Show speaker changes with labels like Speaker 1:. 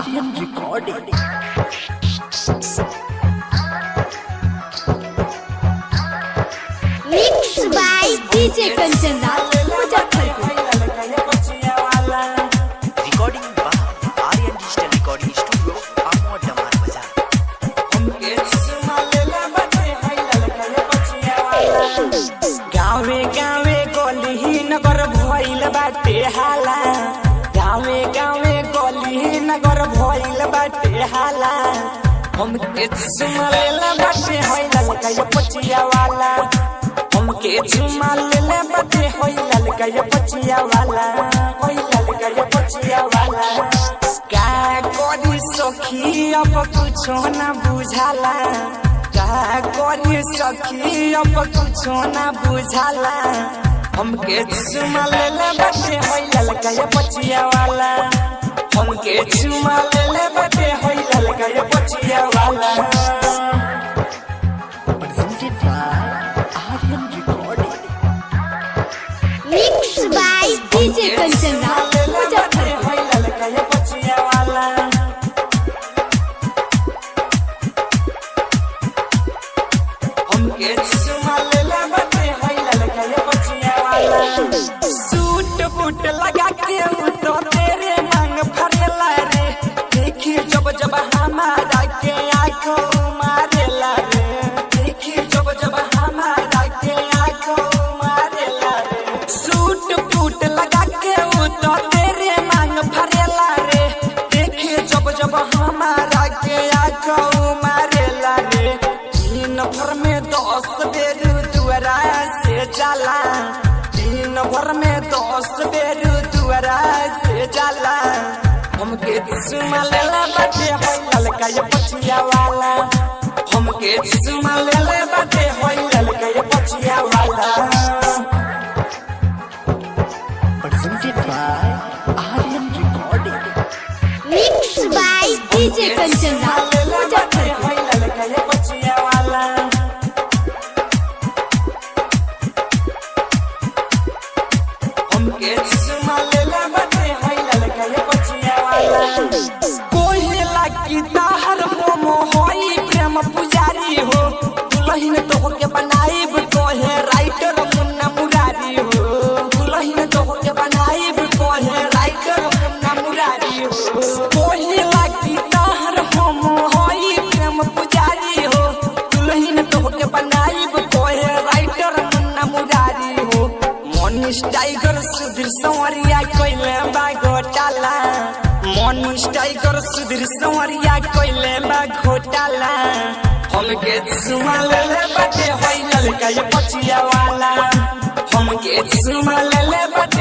Speaker 1: Aryan Recording.
Speaker 2: Mixed by DJ Kanchan Raj, Muzaffarpur.
Speaker 3: Recording by Aryan Digital Recording Studio, Amod Damar Bazaar.
Speaker 4: गावे गावे गली नगर भइल बाटे हाला, गावे गावे गली नगर भइल बाटे हाला। हमके चुमा लेला बाटे होइल ललका पचिया वाला, हमके चुमा लेला बाटे होइल ललका पचिया वाला, होइल ललका पचिया वाला। का करी सखी अब कुछो ना बुझाला, का करी सखी अब कुछो ना बुझाला। हमके चुमा लेला बाटे होइल ललका पचिया वाला, हमके चुमा लेला बाटे होइल ललका पचिया वाला।
Speaker 1: Presented by Aryan Recording.
Speaker 2: Mixed by DJ Kanchan Raj, Muzaffarpur.
Speaker 4: Suit boot लगा के तो तेरे मांग भरेला रे, देखी जब जब हमारा के आंखों मारेला रे, देखी जब जब हमारा के आंखों मारेला रे। सूट बूट लगा के तो तेरे मांग भरेला रे, देखी जब जब हमारा के आंखों मारेला रे। दिन भर में 10 बेर दुआरा से जाला, दिन भर में 10 बेर दुआरा से जाला। हमके चुमा लेला बाटे होइल ललका पचिया वाला, हमके चुमा लेला बाटे होइल ललका पचिया वाला।
Speaker 1: Presented by Aryan Recording.
Speaker 2: Mixed by DJ Kanchan Raj, Muzaffarpur.
Speaker 4: कोहिला की ताहर मोमो होई प्रेम पुजारी हो, दुल्हन तो के बनाइब कोहे राइटर मुन्ना मुरारी हो, दुल्हन तो के बनाइब कोहे राइटर मुन्ना मुरारी हो। कोहिला की ताहर मोमो होई प्रेम पुजारी हो, दुल्हन तो के बनाइब कोहे राइटर मुन्ना मुरारी हो। मनीष टाइगर सुधीर संवरिया कोइले बा घोटाला, मनीष टाइगर सुधीर संवरिया कोइले बा घोटाला। हमके चुमा लेले बाटे होइल ललका पचिया वाला, हमके चुमा लेले बाटे